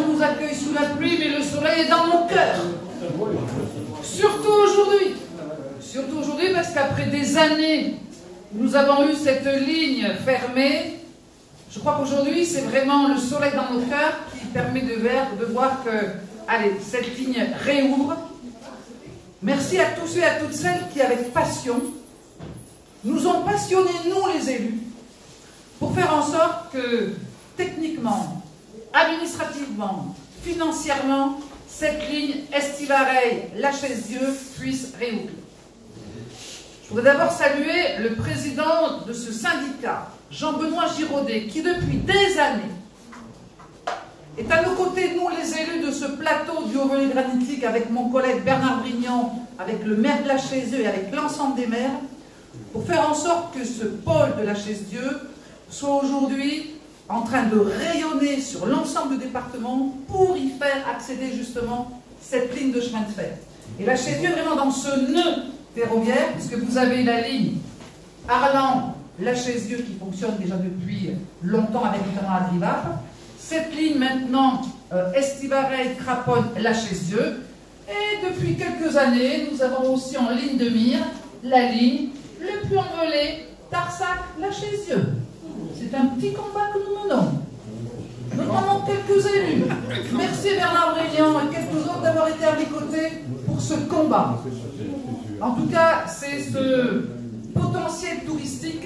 vous accueille sous la pluie, mais le soleil est dans mon cœur. Surtout aujourd'hui. Surtout aujourd'hui parce qu'après des années, nous avons eu cette ligne fermée. Je crois qu'aujourd'hui, c'est vraiment le soleil dans nos cœurs qui permet de voir que, allez, cette ligne réouvre. Merci à tous ceux et à toutes celles qui, avec passion, nous ont passionnés, nous les élus, pour faire en sorte que, techniquement, administrativement, financièrement, cette ligne Estivareille-La-Chaise-Dieu puisse réouvrir. Je voudrais d'abord saluer le président de ce syndicat, Jean-Benoît Giraudet, qui depuis des années est à nos côtés, nous les élus de ce plateau du Haut-Velay granitique, avec mon collègue Bernard Brignon, avec le maire de La Chaise-Dieu et avec l'ensemble des maires, pour faire en sorte que ce pôle de La Chaise-Dieu soit aujourd'hui en train de rayonner sur l'ensemble du département pour y faire accéder justement cette ligne de chemin de fer. Et La Chaise-Dieu est vraiment dans ce nœud ferroviaire, puisque vous avez la ligne Arlan-La Chaise-Dieu qui fonctionne déjà depuis longtemps avec notamment la Grivap. Cette ligne maintenant Estivareille-Craponne-La Chaise-Dieu. Et depuis quelques années, nous avons aussi en ligne de mire la ligne le plus envolée Tarsac-La Chaise-Dieu. C'est un petit combat que nous menons, notamment quelques élus. Merci Bernard Brignon et quelques autres d'avoir été à mes côtés pour ce combat. En tout cas, c'est ce potentiel touristique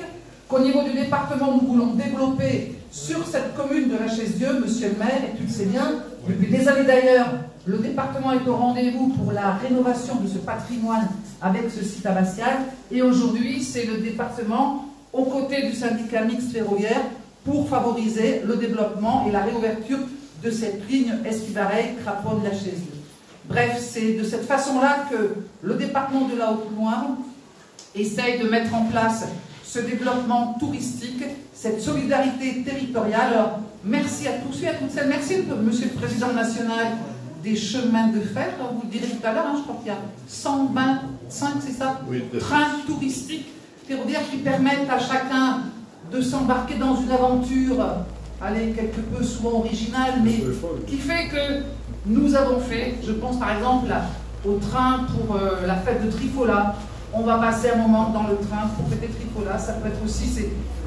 qu'au niveau du département, nous voulons développer sur cette commune de La Chaise-Dieu. Monsieur le maire, et tu le sais bien, depuis des années d'ailleurs, le département est au rendez-vous pour la rénovation de ce patrimoine avec ce site abbatial. Et aujourd'hui, c'est le département, aux côtés du syndicat mixte ferroviaire, pour favoriser le développement et la réouverture de cette ligne Estivareille-Craponne-La Chaise-Dieu. Bref, c'est de cette façon-là que le département de la Haute-Loire essaye de mettre en place ce développement touristique, cette solidarité territoriale. Alors, merci à tous et à toutes celles. Merci, monsieur le président national des chemins de fer. Vous le direz tout à l'heure, hein, je crois qu'il y a 125, c'est ça, oui, trains touristiques ferroviaires qui permettent à chacun de s'embarquer dans une aventure, allez, quelque peu souvent originale, mais qui fait que nous avons fait, je pense par exemple au train pour la fête de Trifola. On va passer un moment dans le train pour fêter Trifola. Ça peut être aussi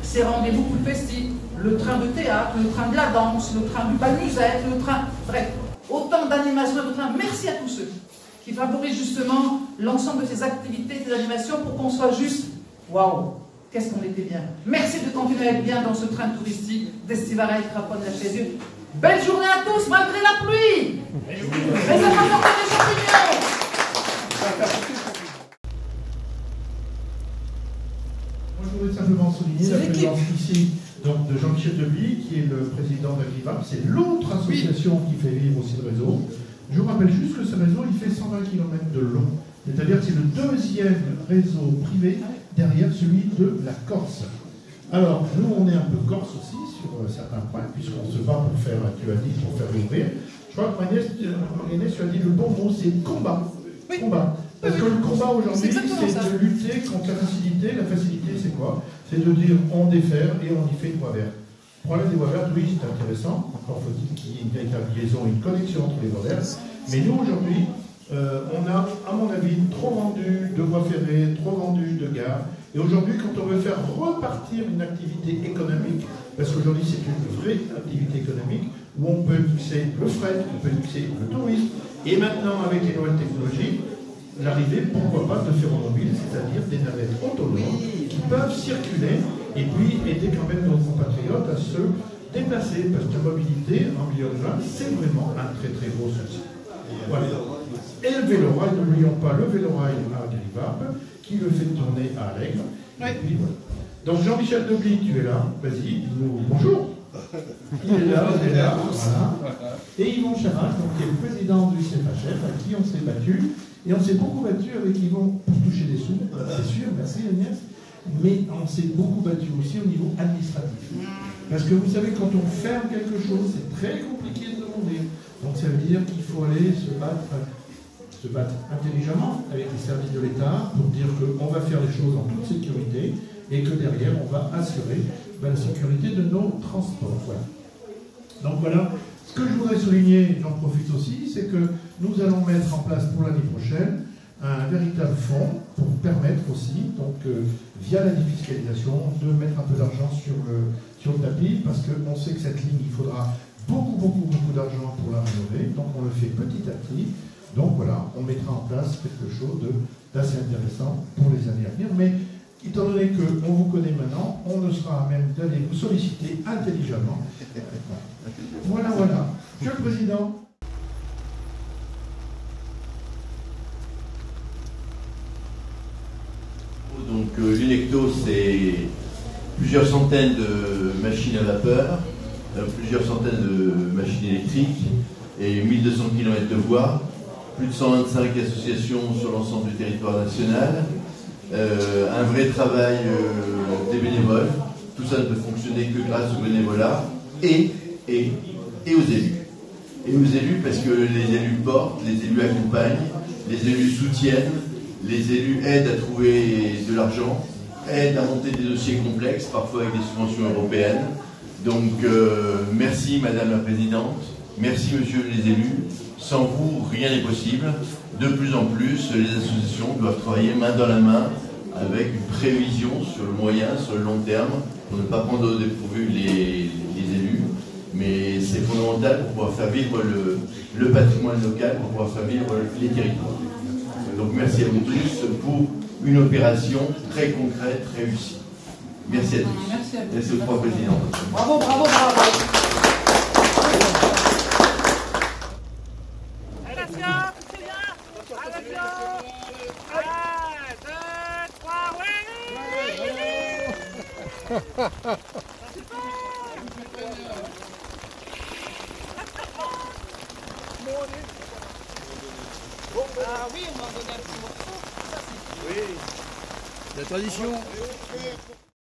ces rendez-vous plus festifs. Le train de théâtre, le train de la danse, le train du bal musette, le train... Bref, autant d'animations de train. Merci à tous ceux qui favorisent justement l'ensemble de ces activités, ces animations pour qu'on soit juste... Waouh, qu'est-ce qu'on était bien. Merci de continuer à être bien dans ce train touristique d'Estivareille-Craponne-La Chaise-Dieu. Belle journée à tous, malgré la pluie. Mais ça va porter des champignons. Moi, je voudrais simplement souligner la présence ici donc, de Jean-Michel Debly, qui est le président d'Agrivap. C'est l'autre association qui fait vivre aussi le réseau. Je vous rappelle juste que ce réseau, il fait 120 km de long. C'est-à-dire que c'est le deuxième réseau privé derrière celui de la Corse. Alors, nous, on est un peu corse aussi sur certains points, puisqu'on se bat pour faire, tu as dit, pour faire ouvrir. Je crois que Agnès, tu as dit le bon mot, c'est combat. Oui. Combat. Parce que le combat aujourd'hui, c'est de lutter contre la facilité. La facilité, c'est quoi? C'est de dire on déferre et on y fait une voie verte. Le problème des voies vertes, oui, c'est intéressant. Encore faut-il qu'il y ait une véritable liaison, une connexion entre les voies vertes. Mais nous, aujourd'hui, on a, à mon avis, trop vendu de voies ferrées, trop vendu de gares. Et aujourd'hui, quand on veut faire repartir une activité économique, parce qu'aujourd'hui c'est une vraie activité économique, où on peut mixer le fret, on peut mixer le tourisme, et maintenant avec les nouvelles technologies, l'arrivée, pourquoi pas, de ferromobiles, c'est-à-dire des navettes autonomes qui peuvent circuler et puis aider quand même nos compatriotes à se déplacer, parce que la mobilité en milieu urbain, c'est vraiment un très très gros souci. Voilà. Et le vélorail, n'oublions pas le vélorail à Grivap, qui le fait tourner à Allègre. Oui. Et puis voilà. Donc Jean-Michel Debly, tu es là, vas-y, dis-nous bonjour. Il est là, voilà. Et Yvon Charas, donc, qui est le président du CFHF, à qui on s'est battu. Et on s'est beaucoup battu avec Yvon pour toucher des sous, c'est sûr, merci Agnès. Mais on s'est beaucoup battu aussi au niveau administratif. Parce que vous savez, quand on ferme quelque chose, c'est très compliqué de demander. Donc ça veut dire qu'il faut aller se battre intelligemment avec les services de l'État pour dire qu'on va faire les choses en toute sécurité et que derrière on va assurer la sécurité de nos transports. Voilà. Donc voilà, Ce que je voudrais souligner, j'en profite aussi, c'est que nous allons mettre en place pour l'année prochaine un véritable fonds pour permettre aussi, donc via la défiscalisation, de mettre un peu d'argent sur le tapis, parce qu'on sait que cette ligne, il faudra beaucoup d'argent pour la rénover, donc on le fait petit à petit. Donc voilà, on mettra en place quelque chose d'assez intéressant pour les années à venir, mais étant donné qu'on vous connaît maintenant, on ne sera à même d'aller vous solliciter intelligemment. Voilà. Monsieur le Président. Donc l'Unecto, c'est plusieurs centaines de machines à vapeur, plusieurs centaines de machines électriques et 1200 km de voies, plus de 125 associations sur l'ensemble du territoire national, un vrai travail des bénévoles. Tout ça ne peut fonctionner que grâce au bénévolat et aux élus. Et aux élus parce que les élus portent, les élus accompagnent, les élus soutiennent, les élus aident à trouver de l'argent, aident à monter des dossiers complexes, parfois avec des subventions européennes. Donc merci Madame la Présidente, merci Monsieur les élus. Sans vous, rien n'est possible. De plus en plus, les associations doivent travailler main dans la main avec une prévision sur le moyen, sur le long terme, pour ne pas prendre au dépourvu les élus. Mais c'est fondamental pour pouvoir faire vivre le patrimoine local, pour pouvoir faire vivre les territoires. Donc merci à vous tous pour une opération très concrète, réussie. Merci à tous. Merci à vous. Merci aux trois présidents. Bravo. Ah oui, on va donner un petit morceau. Oui, la tradition.